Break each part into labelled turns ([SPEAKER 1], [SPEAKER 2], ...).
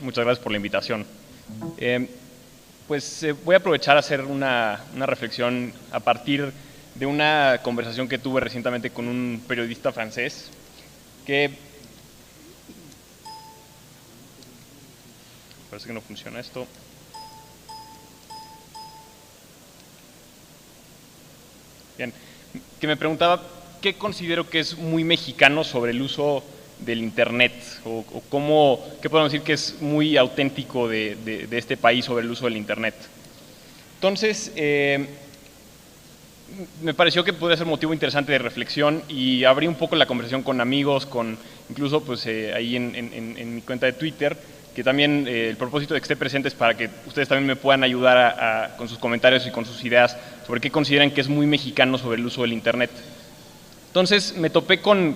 [SPEAKER 1] Muchas gracias por la invitación. Voy a aprovechar a hacer una reflexión a partir de una conversación que tuve recientemente con un periodista francés que... Parece que no funciona esto. Bien, que me preguntaba qué considero que es muy mexicano sobre el uso del Internet, o qué podemos decir que es muy auténtico de este país sobre el uso del Internet. Entonces, me pareció que podría ser motivo interesante de reflexión y abrí un poco la conversación con amigos, incluso ahí en mi cuenta de Twitter, que también el propósito de que esté presente es para que ustedes también me puedan ayudar con sus comentarios y con sus ideas sobre qué consideran que es muy mexicano sobre el uso del Internet. Entonces me topé con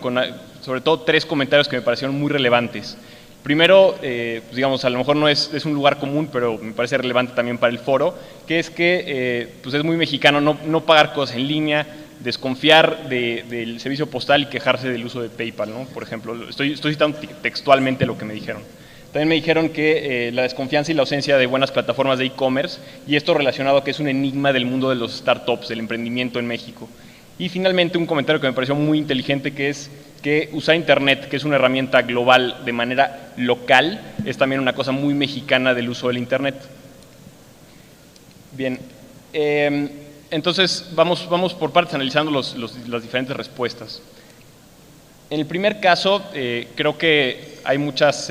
[SPEAKER 1] sobre todo 3 comentarios que me parecieron muy relevantes. Primero, digamos, a lo mejor no es un lugar común, pero me parece relevante también para el foro, que es que es muy mexicano no pagar cosas en línea, desconfiar del servicio postal y quejarse del uso de PayPal, ¿no? Por ejemplo, estoy citando textualmente lo que me dijeron. También me dijeron que la desconfianza y la ausencia de buenas plataformas de e-commerce, y esto relacionado a que es un enigma del mundo de los startups, del emprendimiento en México. Y finalmente un comentario que me pareció muy inteligente, que es que usar Internet, que es una herramienta global de manera local, es también una cosa muy mexicana del uso del Internet. Bien, entonces vamos por partes analizando las diferentes respuestas. En el primer caso, creo que hay muchas,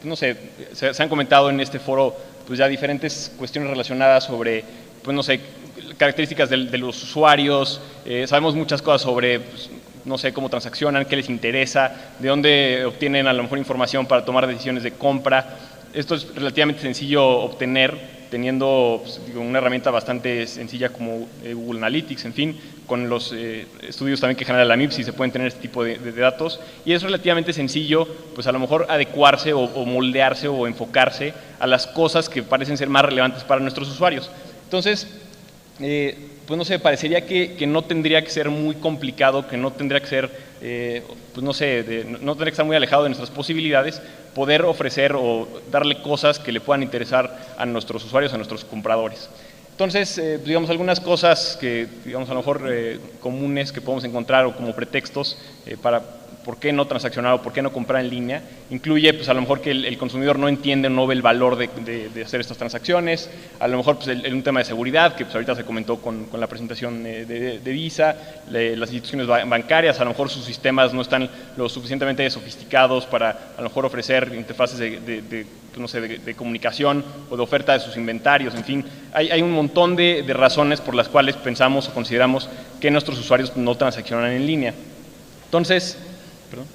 [SPEAKER 1] no sé, se han comentado en este foro pues ya diferentes cuestiones relacionadas sobre, pues no sé, características de los usuarios, sabemos muchas cosas sobre, pues, no sé, cómo transaccionan, qué les interesa, de dónde obtienen a lo mejor información para tomar decisiones de compra. Esto es relativamente sencillo obtener teniendo pues, una herramienta bastante sencilla como Google Analytics, en fin, con los estudios también que genera la MIPSI se pueden tener este tipo de datos, y es relativamente sencillo pues a lo mejor adecuarse o moldearse o enfocarse a las cosas que parecen ser más relevantes para nuestros usuarios. Entonces, pues no sé, parecería que no tendría que ser muy complicado, que no tendría que ser, pues no sé, no tendría que estar muy alejado de nuestras posibilidades, poder ofrecer o darle cosas que le puedan interesar a nuestros usuarios, a nuestros compradores. Entonces, digamos, algunas cosas que, digamos, a lo mejor comunes que podemos encontrar o como pretextos para por qué no transaccionar o por qué no comprar en línea, incluye pues a lo mejor que el consumidor no entiende o no ve el valor de hacer estas transacciones, a lo mejor pues un tema de seguridad, que pues ahorita se comentó con la presentación de Visa, las instituciones bancarias, a lo mejor sus sistemas no están lo suficientemente sofisticados para a lo mejor ofrecer interfaces no sé, de comunicación o de oferta de sus inventarios, en fin, hay un montón de razones por las cuales pensamos o consideramos que nuestros usuarios no transaccionan en línea. Entonces, perdón.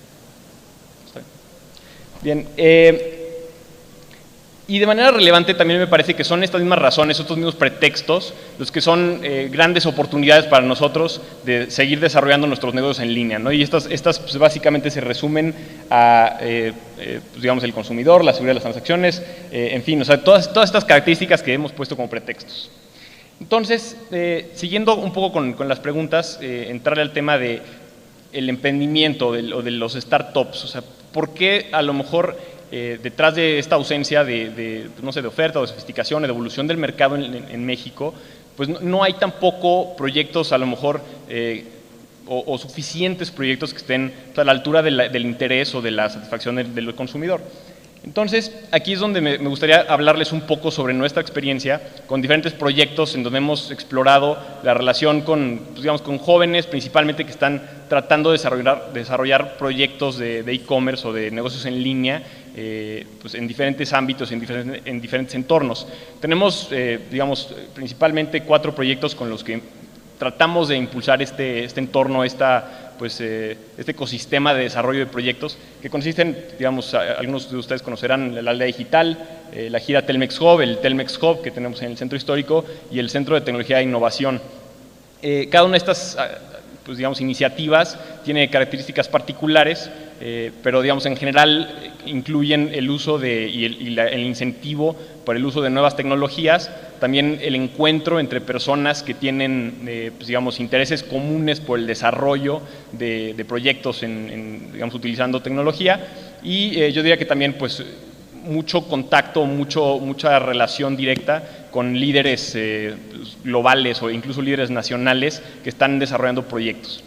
[SPEAKER 1] Bien, y de manera relevante también me parece que son estas mismas razones, estos mismos pretextos, los que son grandes oportunidades para nosotros de seguir desarrollando nuestros negocios en línea, ¿no? Y estas pues, básicamente se resumen a, pues, digamos, el consumidor, la seguridad de las transacciones, en fin, o sea, todas estas características que hemos puesto como pretextos. Entonces, siguiendo un poco con las preguntas, entrarle al tema de el emprendimiento o de los startups, o sea, ¿por qué a lo mejor detrás de esta ausencia no sé, de oferta o de sofisticación, de evolución del mercado en México, pues no hay tampoco proyectos a lo mejor o suficientes proyectos que estén a la altura del interés o de la satisfacción del consumidor? Entonces, aquí es donde me gustaría hablarles un poco sobre nuestra experiencia con diferentes proyectos en donde hemos explorado la relación con, pues digamos, con jóvenes principalmente que están tratando de desarrollar proyectos de e-commerce o de negocios en línea pues en diferentes ámbitos, en diferentes entornos. Tenemos, digamos, principalmente 4 proyectos con los que tratamos de impulsar este entorno, este ecosistema de desarrollo de proyectos que consisten, digamos, algunos de ustedes conocerán la Aldea Digital, la gira Telmex Hub, el Telmex Hub que tenemos en el Centro Histórico y el Centro de Tecnología e Innovación. Cada una de estas pues, digamos, iniciativas tiene características particulares, pero digamos, en general incluyen el uso y el incentivo para el uso de nuevas tecnologías, también el encuentro entre personas que tienen pues, digamos, intereses comunes por el desarrollo de proyectos digamos, utilizando tecnología, y yo diría que también pues, mucho contacto, mucha relación directa con líderes globales o incluso líderes nacionales que están desarrollando proyectos.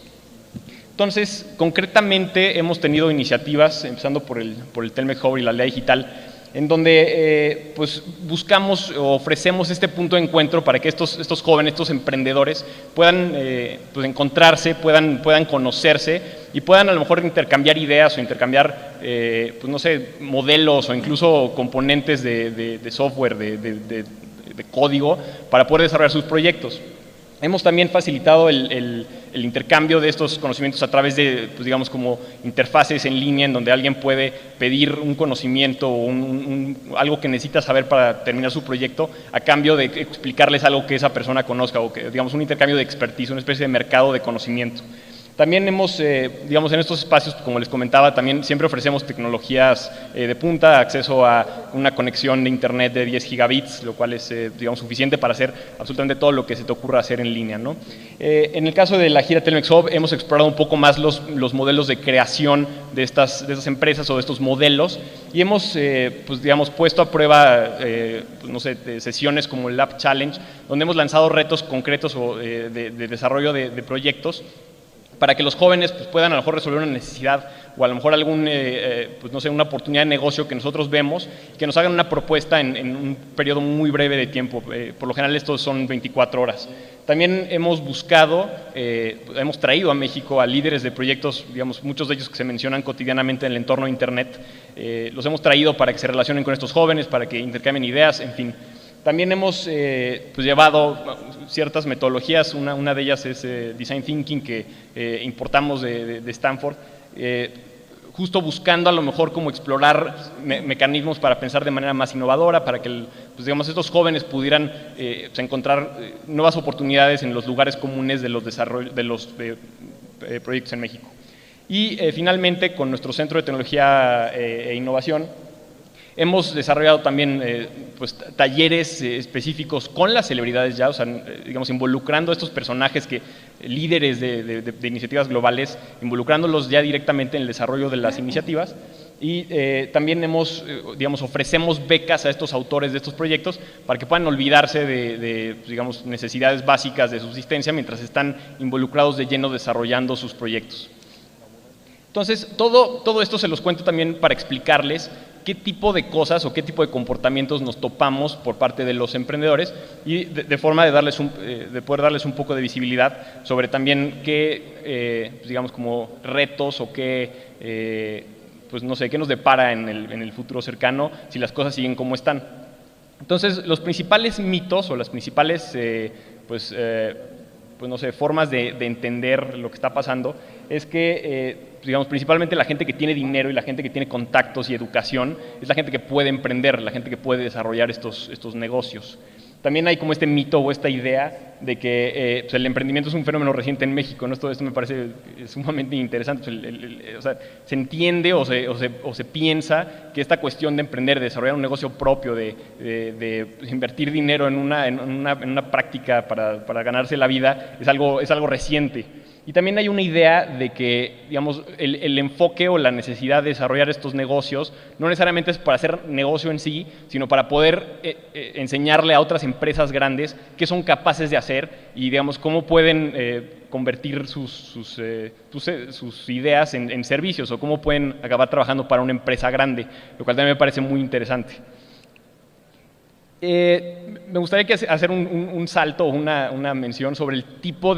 [SPEAKER 1] Entonces, concretamente hemos tenido iniciativas, empezando por el Telmex Hub y la aldea digital, en donde pues buscamos o ofrecemos este punto de encuentro para que estos jóvenes, estos emprendedores puedan pues encontrarse, puedan conocerse y puedan a lo mejor intercambiar ideas o intercambiar pues no sé, modelos o incluso componentes de software, de código para poder desarrollar sus proyectos. Hemos también facilitado el intercambio de estos conocimientos a través de, pues digamos, como interfaces en línea en donde alguien puede pedir un conocimiento o algo que necesita saber para terminar su proyecto a cambio de explicarles algo que esa persona conozca o que, digamos, un intercambio de expertise, una especie de mercado de conocimiento. También hemos, digamos, en estos espacios, como les comentaba, también siempre ofrecemos tecnologías de punta, acceso a una conexión de internet de 10 gigabits, lo cual es, digamos, suficiente para hacer absolutamente todo lo que se te ocurra hacer en línea, ¿no? En el caso de la gira Telmex Hub, hemos explorado un poco más los modelos de creación de estas empresas o de estos modelos y hemos, pues, digamos, puesto a prueba, pues, no sé, sesiones como el Lab Challenge, donde hemos lanzado retos concretos o, de desarrollo de proyectos para que los jóvenes pues, puedan a lo mejor resolver una necesidad o a lo mejor algún, pues, no sé, una oportunidad de negocio que nosotros vemos y que nos hagan una propuesta en un periodo muy breve de tiempo. Por lo general estos son 24 horas. También hemos buscado, hemos traído a México a líderes de proyectos, digamos, muchos de ellos que se mencionan cotidianamente en el entorno de Internet. Los hemos traído para que se relacionen con estos jóvenes, para que intercambien ideas, en fin. También hemos pues llevado ciertas metodologías, una de ellas es Design Thinking que importamos de Stanford, justo buscando a lo mejor como explorar mecanismos para pensar de manera más innovadora, para que pues digamos, estos jóvenes pudieran pues encontrar nuevas oportunidades en los lugares comunes de los proyectos en México. Y finalmente, con nuestro Centro de Tecnología e Innovación, hemos desarrollado también pues, talleres específicos con las celebridades ya, o sea, digamos, involucrando a estos personajes líderes de iniciativas globales, involucrándolos ya directamente en el desarrollo de las iniciativas. Y también digamos, ofrecemos becas a estos autores de estos proyectos para que puedan olvidarse de digamos, necesidades básicas de subsistencia mientras están involucrados de lleno desarrollando sus proyectos. Entonces, todo esto se los cuento también para explicarles qué tipo de cosas o qué tipo de comportamientos nos topamos por parte de los emprendedores y de forma de poder darles un poco de visibilidad sobre también qué, pues digamos, como retos o qué, pues no sé, qué nos depara en el futuro cercano si las cosas siguen como están. Entonces, los principales mitos o las principales, pues no sé, formas de entender lo que está pasando es que, digamos, principalmente la gente que tiene dinero y la gente que tiene contactos y educación es la gente que puede emprender, la gente que puede desarrollar estos negocios. También hay como este mito o esta idea de que pues el emprendimiento es un fenómeno reciente en México, ¿no? Esto me parece sumamente interesante. O sea, se entiende o se piensa que esta cuestión de emprender, de desarrollar un negocio propio, de invertir dinero en una práctica para ganarse la vida, es algo reciente. Y también hay una idea de que, digamos, el enfoque o la necesidad de desarrollar estos negocios no necesariamente es para hacer negocio en sí, sino para poder enseñarle a otras empresas grandes qué son capaces de hacer y, digamos, cómo pueden convertir sus ideas en servicios o cómo pueden acabar trabajando para una empresa grande, lo cual también me parece muy interesante. Me gustaría hacer un salto o una mención sobre el tipo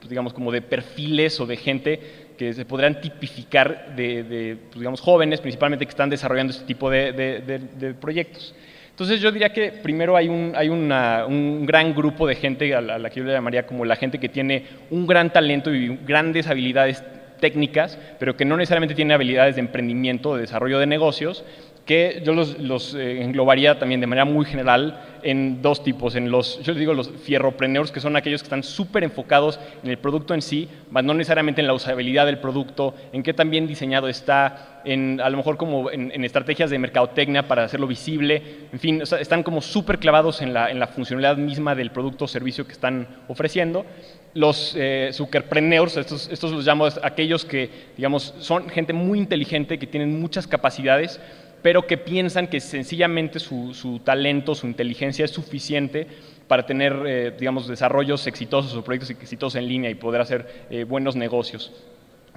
[SPEAKER 1] digamos, como de perfiles o de gente que se podrán tipificar pues, digamos, jóvenes, principalmente que están desarrollando este tipo de proyectos. Entonces yo diría que primero hay un gran grupo de gente a la que yo le llamaría como la gente que tiene un gran talento y grandes habilidades técnicas, pero que no necesariamente tiene habilidades de emprendimiento o de desarrollo de negocios, que yo los englobaría también de manera muy general en dos tipos, yo les digo los fierropreneurs, que son aquellos que están súper enfocados en el producto en sí, mas no necesariamente en la usabilidad del producto, en qué tan bien diseñado está, a lo mejor como en estrategias de mercadotecnia para hacerlo visible, en fin, o sea, están como súper clavados en la funcionalidad misma del producto o servicio que están ofreciendo. Los suckerpreneurs, estos los llamo aquellos que, digamos, son gente muy inteligente, que tienen muchas capacidades, pero que piensan que sencillamente su talento, su inteligencia es suficiente para tener, digamos, desarrollos exitosos o proyectos exitosos en línea y poder hacer buenos negocios.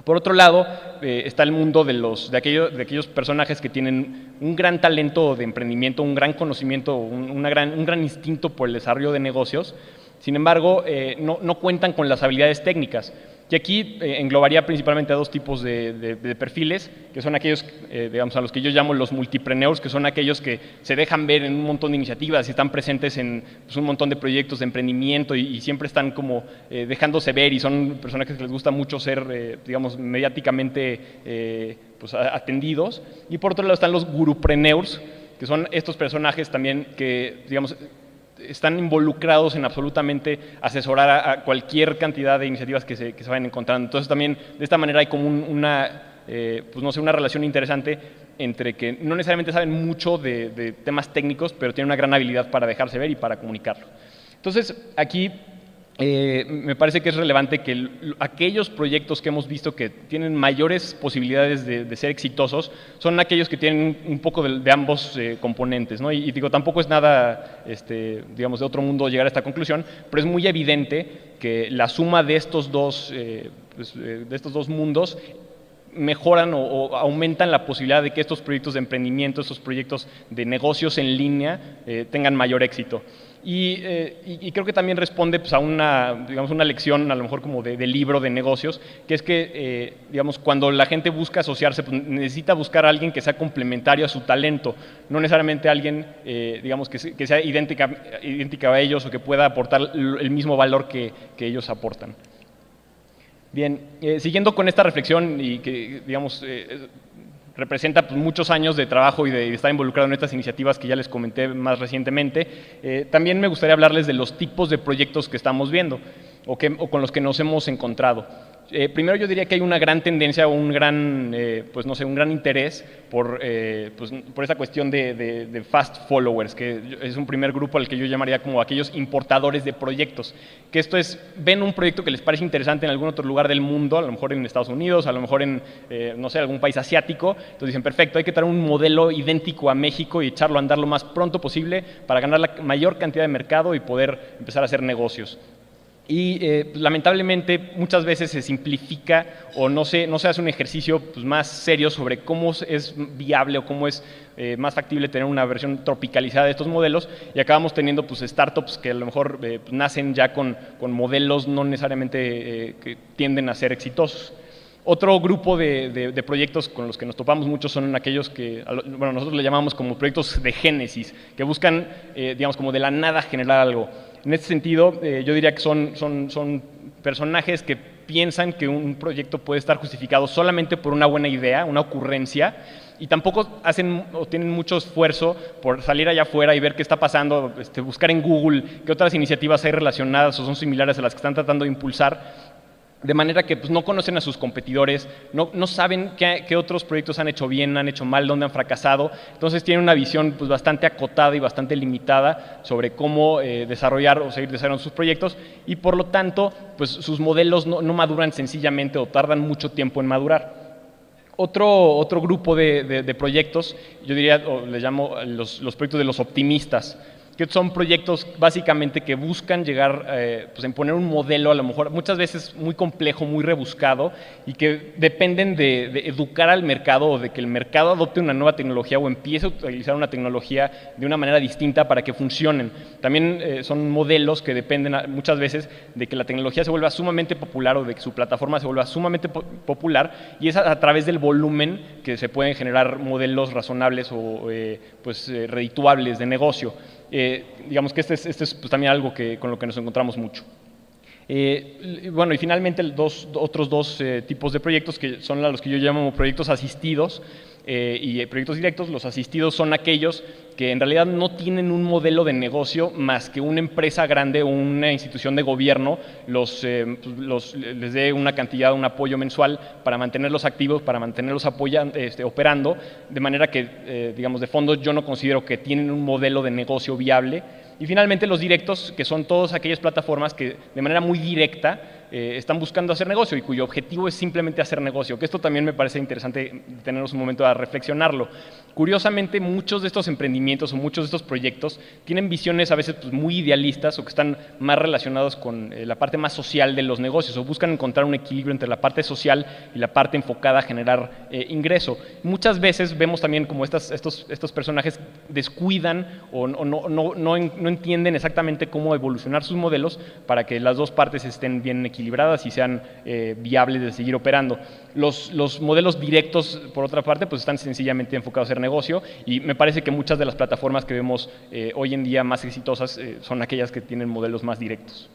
[SPEAKER 1] Por otro lado, está el mundo de aquellos personajes que tienen un gran talento de emprendimiento, un gran conocimiento, un gran instinto por el desarrollo de negocios. Sin embargo, no cuentan con las habilidades técnicas. Y aquí englobaría principalmente a dos tipos de perfiles, que son aquellos, digamos, a los que yo llamo los multipreneurs, que son aquellos que se dejan ver en un montón de iniciativas y están presentes en pues, un montón de proyectos de emprendimiento y siempre están como dejándose ver, y son personajes que les gusta mucho ser, digamos, mediáticamente pues, atendidos. Y por otro lado están los gurupreneurs, que son estos personajes también que, digamos, están involucrados en absolutamente asesorar a cualquier cantidad de iniciativas que se vayan encontrando. Entonces también de esta manera hay como pues no sé, una relación interesante entre que no necesariamente saben mucho de temas técnicos, pero tienen una gran habilidad para dejarse ver y para comunicarlo. Entonces aquí me parece que es relevante que aquellos proyectos que hemos visto que tienen mayores posibilidades de ser exitosos son aquellos que tienen un poco de ambos componentes, ¿no? Y digo, tampoco es nada, digamos, de otro mundo llegar a esta conclusión, pero es muy evidente que la suma de estos dos mundos mejoran o aumentan la posibilidad de que estos proyectos de emprendimiento, estos proyectos de negocios en línea tengan mayor éxito. Y creo que también responde pues, a digamos, una lección, a lo mejor como de libro de negocios, que es que, digamos, cuando la gente busca asociarse, pues, necesita buscar a alguien que sea complementario a su talento, no necesariamente alguien, digamos, que sea idéntica a ellos o que pueda aportar el mismo valor que ellos aportan. Bien, siguiendo con esta reflexión y que, digamos, representa pues, muchos años de trabajo y de estar involucrado en estas iniciativas que ya les comenté más recientemente, también me gustaría hablarles de los tipos de proyectos que estamos viendo o con los que nos hemos encontrado. Primero yo diría que hay una gran tendencia o un gran, pues no sé, un gran interés por esa cuestión de fast followers, que es un primer grupo al que yo llamaría como aquellos importadores de proyectos, que esto es, ven un proyecto que les parece interesante en algún otro lugar del mundo, a lo mejor en Estados Unidos, a lo mejor en, no sé, algún país asiático, entonces dicen, perfecto, hay que traer un modelo idéntico a México y echarlo a andar lo más pronto posible para ganar la mayor cantidad de mercado y poder empezar a hacer negocios. Y lamentablemente muchas veces se simplifica o no se hace un ejercicio pues, más serio sobre cómo es viable o cómo es más factible tener una versión tropicalizada de estos modelos, y acabamos teniendo pues, startups que a lo mejor nacen ya con modelos no necesariamente que tienden a ser exitosos. Otro grupo de proyectos con los que nos topamos mucho son aquellos que, bueno, nosotros le llamamos como proyectos de génesis, que buscan, digamos, como de la nada generar algo. En este sentido, yo diría que son personajes que piensan que un proyecto puede estar justificado solamente por una buena idea, una ocurrencia, y tampoco hacen o tienen mucho esfuerzo por salir allá afuera y ver qué está pasando, buscar en Google qué otras iniciativas hay relacionadas o son similares a las que están tratando de impulsar. De manera que pues, no conocen a sus competidores, no saben qué otros proyectos han hecho bien, han hecho mal, dónde han fracasado. Entonces tienen una visión pues, bastante acotada y bastante limitada sobre cómo desarrollar o seguir desarrollando sus proyectos, y por lo tanto pues, sus modelos no maduran sencillamente o tardan mucho tiempo en madurar. Otro grupo de proyectos, yo diría, o les llamo los proyectos de los optimistas, que son proyectos básicamente que buscan llegar pues en poner un modelo a lo mejor muchas veces muy complejo, muy rebuscado, y que dependen de educar al mercado o de que el mercado adopte una nueva tecnología o empiece a utilizar una tecnología de una manera distinta para que funcionen. También son modelos que dependen muchas veces de que la tecnología se vuelva sumamente popular o de que su plataforma se vuelva sumamente popular, y es a través del volumen que se pueden generar modelos razonables o redituables de negocio. Digamos que este es pues, también algo con lo que nos encontramos mucho. Bueno, y finalmente otros dos tipos de proyectos que son los que yo llamo proyectos asistidos y proyectos directos. Los asistidos son aquellos que en realidad no tienen un modelo de negocio más que una empresa grande o una institución de gobierno les dé una cantidad, un apoyo mensual para mantenerlos activos, para mantenerlos operando, de manera que, digamos, de fondo yo no considero que tienen un modelo de negocio viable. Y finalmente los directos, que son todas aquellas plataformas que de manera muy directa están buscando hacer negocio y cuyo objetivo es simplemente hacer negocio, que esto también me parece interesante tenernos un momento a reflexionarlo. Curiosamente, muchos de estos emprendimientos o muchos de estos proyectos tienen visiones a veces pues, muy idealistas o que están más relacionados con la parte más social de los negocios o buscan encontrar un equilibrio entre la parte social y la parte enfocada a generar ingreso. Muchas veces vemos también como estos personajes descuidan o no entienden exactamente cómo evolucionar sus modelos para que las dos partes estén bien equilibradas y sean viables de seguir operando. Los modelos directos, por otra parte, pues están sencillamente enfocados a hacer negocio y me parece que muchas de las plataformas que vemos hoy en día más exitosas son aquellas que tienen modelos más directos.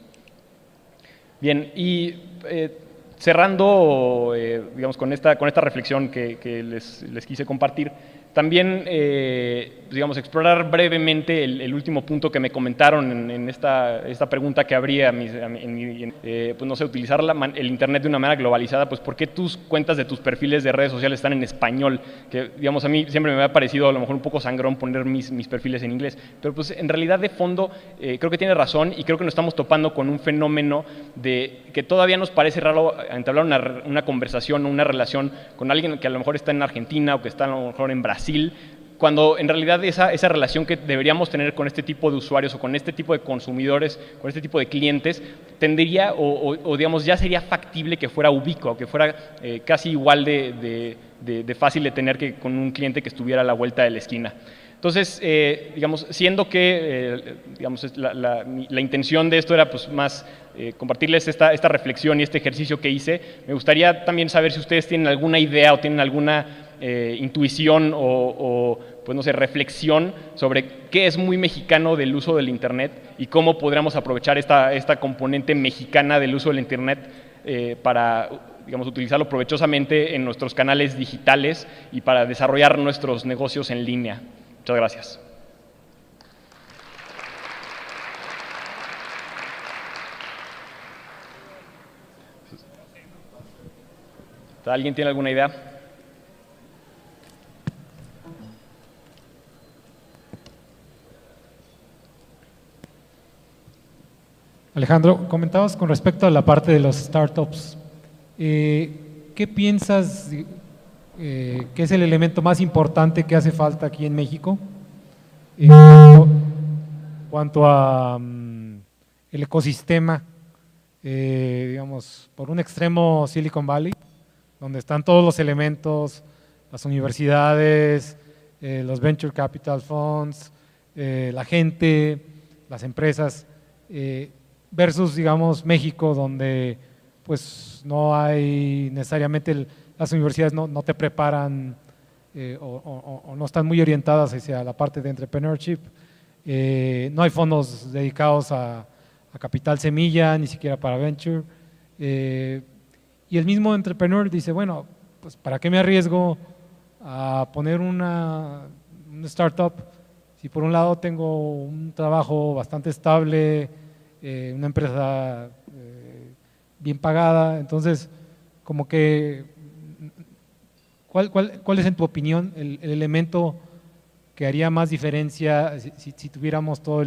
[SPEAKER 1] Bien, y cerrando, digamos, con esta reflexión que les quise compartir, también, digamos, explorar brevemente el último punto que me comentaron en esta pregunta que habría, pues no sé, utilizar el Internet de una manera globalizada, pues ¿por qué tus cuentas de tus perfiles de redes sociales están en español? Que, digamos, a mí siempre me ha parecido a lo mejor un poco sangrón poner mis perfiles en inglés, pero pues en realidad de fondo creo que tiene razón y creo que nos estamos topando con un fenómeno de que todavía nos parece raro entablar una conversación o una relación con alguien que a lo mejor está en Argentina o que está a lo mejor en Brasil, cuando en realidad esa relación que deberíamos tener con este tipo de usuarios o con este tipo de consumidores, con este tipo de clientes, tendría o digamos ya sería factible que fuera ubicua, que fuera casi igual de fácil de tener que con un cliente que estuviera a la vuelta de la esquina. Entonces, digamos, siendo que digamos, la intención de esto era pues, más compartirles esta reflexión y este ejercicio que hice, me gustaría también saber si ustedes tienen alguna idea o tienen alguna intuición o pues no sé, reflexión sobre qué es muy mexicano del uso del Internet y cómo podríamos aprovechar esta componente mexicana del uso del Internet para, digamos, utilizarlo provechosamente en nuestros canales digitales y para desarrollar nuestros negocios en línea. Muchas gracias. ¿Alguien tiene alguna idea?
[SPEAKER 2] Alejandro, comentabas con respecto a la parte de los startups. ¿Qué piensas que es el elemento más importante que hace falta aquí en México en cuanto a el ecosistema? Digamos, por un extremo Silicon Valley, donde están todos los elementos, las universidades, los venture capital funds, la gente, las empresas, versus, digamos, México, donde pues no hay necesariamente, las universidades no te preparan o no están muy orientadas hacia la parte de entrepreneurship, no hay fondos dedicados a capital semilla, ni siquiera para venture, y el mismo entrepreneur dice, bueno, pues ¿para qué me arriesgo a poner una startup si por un lado tengo un trabajo bastante estable, una empresa bien pagada? Entonces, como que, ¿cuál es en tu opinión el elemento que haría más diferencia si tuviéramos todo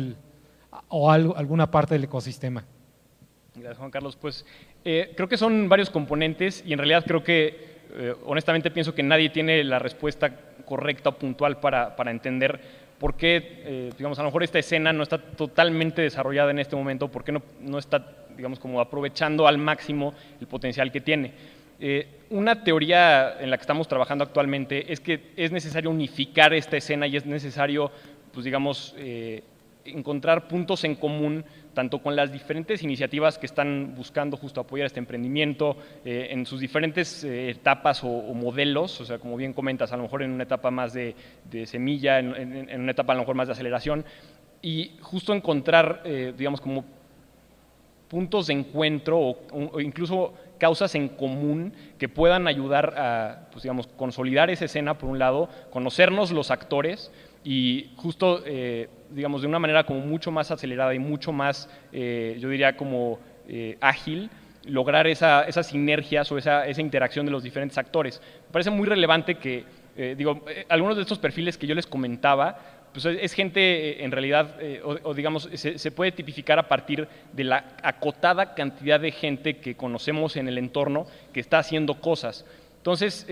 [SPEAKER 2] alguna parte del ecosistema?
[SPEAKER 1] Gracias, Juan Carlos. Pues creo que son varios componentes y en realidad creo que, honestamente pienso que nadie tiene la respuesta correcta o puntual para entender por qué, digamos, a lo mejor esta escena no está totalmente desarrollada en este momento, por qué no está, digamos, como aprovechando al máximo el potencial que tiene. Una teoría en la que estamos trabajando actualmente es que es necesario unificar esta escena y es necesario, pues digamos, encontrar puntos en común tanto con las diferentes iniciativas que están buscando justo apoyar este emprendimiento en sus diferentes etapas o modelos, o sea, como bien comentas, a lo mejor en una etapa más de semilla, en una etapa a lo mejor más de aceleración, y justo encontrar, digamos, como puntos de encuentro o incluso causas en común que puedan ayudar a, pues, digamos, consolidar esa escena, por un lado, conocernos los actores y justo, digamos, de una manera como mucho más acelerada y mucho más, yo diría, como ágil, lograr esas sinergias o esa interacción de los diferentes actores. Me parece muy relevante que, algunos de estos perfiles que yo les comentaba, pues es gente en realidad, o digamos, se puede tipificar a partir de la acotada cantidad de gente que conocemos en el entorno que está haciendo cosas. Entonces,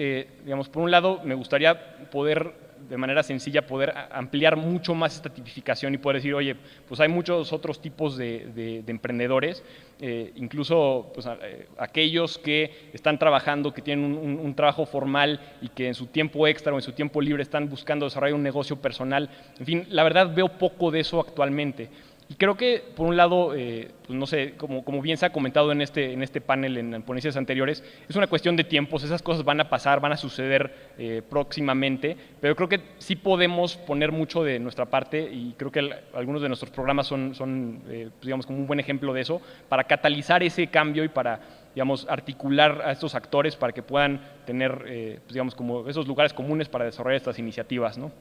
[SPEAKER 1] digamos, por un lado, me gustaría poder de manera sencilla poder ampliar mucho más esta tipificación y poder decir, oye, pues hay muchos otros tipos de emprendedores, incluso pues, aquellos que están trabajando, que tienen un trabajo formal y que en su tiempo extra o en su tiempo libre están buscando desarrollar un negocio personal. En fin, la verdad veo poco de eso actualmente. Y creo que, por un lado, pues no sé, como bien se ha comentado en este panel, en ponencias anteriores, es una cuestión de tiempos, esas cosas van a pasar, van a suceder próximamente, pero creo que sí podemos poner mucho de nuestra parte y creo que algunos de nuestros programas son digamos, como un buen ejemplo de eso, para catalizar ese cambio y para, digamos, articular a estos actores para que puedan tener, pues, digamos, como esos lugares comunes para desarrollar estas iniciativas, ¿no?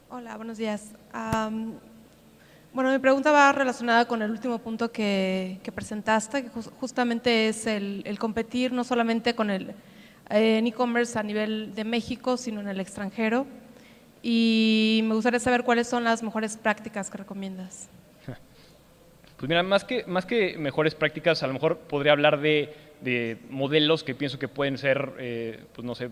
[SPEAKER 3] Hola, buenos días. Bueno, mi pregunta va relacionada con el último punto que presentaste, que justamente es el competir no solamente con el en e-commerce a nivel de México, sino en el extranjero. Y me gustaría saber cuáles son las mejores prácticas que recomiendas.
[SPEAKER 1] Pues mira, más que mejores prácticas, a lo mejor podría hablar de modelos que pienso que pueden ser, pues no sé,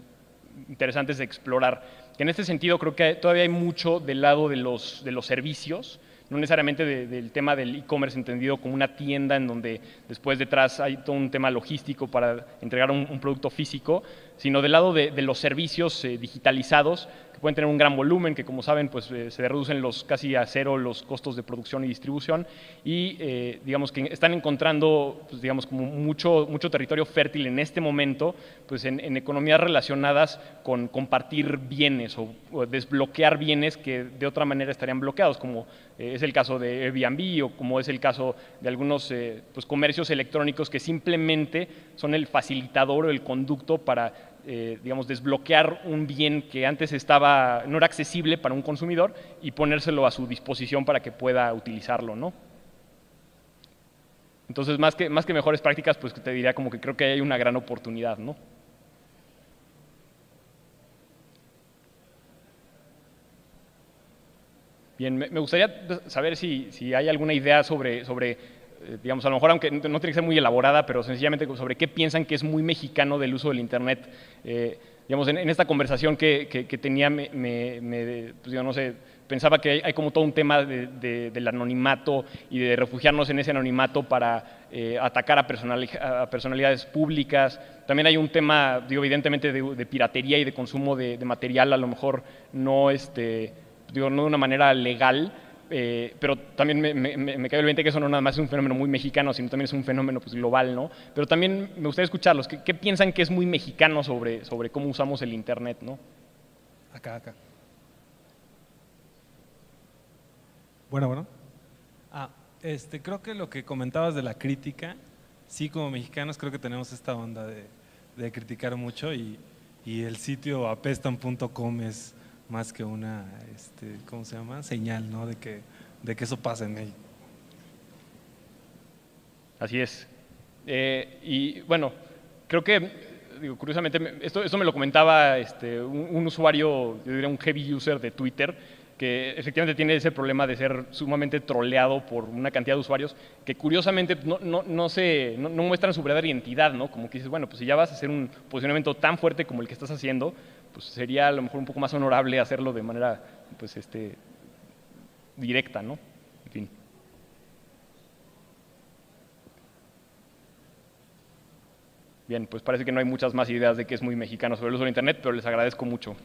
[SPEAKER 1] interesantes de explorar. En este sentido, creo que todavía hay mucho del lado de los servicios, no necesariamente del tema del e-commerce entendido como una tienda en donde después detrás hay todo un tema logístico para entregar un producto físico, sino del lado de los servicios digitalizados, que pueden tener un gran volumen, que como saben pues se reducen casi a cero los costos de producción y distribución y digamos que están encontrando pues, digamos como mucho territorio fértil en este momento pues en economías relacionadas con compartir bienes o desbloquear bienes que de otra manera estarían bloqueados, como es el caso de Airbnb o como es el caso de algunos pues, comercios electrónicos que simplemente son el facilitador o el conducto para digamos, desbloquear un bien que antes no era accesible para un consumidor y ponérselo a su disposición para que pueda utilizarlo, ¿no? Entonces, más que mejores prácticas, pues te diría como que creo que hay una gran oportunidad, ¿no? Bien, me gustaría saber si hay alguna idea sobre digamos, a lo mejor aunque no tiene que ser muy elaborada, pero sencillamente sobre qué piensan que es muy mexicano del uso del Internet. Digamos, en esta conversación que tenía, pues, yo no sé, pensaba que hay como todo un tema del anonimato y de refugiarnos en ese anonimato para atacar a personalidades públicas. También hay un tema, digo, evidentemente de piratería y de consumo de material, a lo mejor no, no de una manera legal, pero también me cae el 20 que eso no nada más es un fenómeno muy mexicano, sino también es un fenómeno pues, global, ¿no? Pero también me gustaría escucharlos. ¿Qué piensan que es muy mexicano sobre cómo usamos el Internet, ¿no?
[SPEAKER 4] Acá. Bueno. Creo que lo que comentabas de la crítica, sí, como mexicanos creo que tenemos esta onda de criticar mucho y el sitio apestan.com es más que una, ¿cómo se llama? Señal, ¿no? De que eso pasa en México.
[SPEAKER 1] Así es. Y bueno, creo que, digo, curiosamente, esto me lo comentaba un usuario, yo diría un heavy user de Twitter, que efectivamente tiene ese problema de ser sumamente troleado por una cantidad de usuarios que curiosamente no muestran su verdadera identidad, ¿no? Como que dices, bueno, pues si ya vas a hacer un posicionamiento tan fuerte como el que estás haciendo, pues sería a lo mejor un poco más honorable hacerlo de manera, pues, directa, ¿no? En fin. Bien, pues parece que no hay muchas más ideas de que es muy mexicano sobre el uso de Internet, pero les agradezco mucho.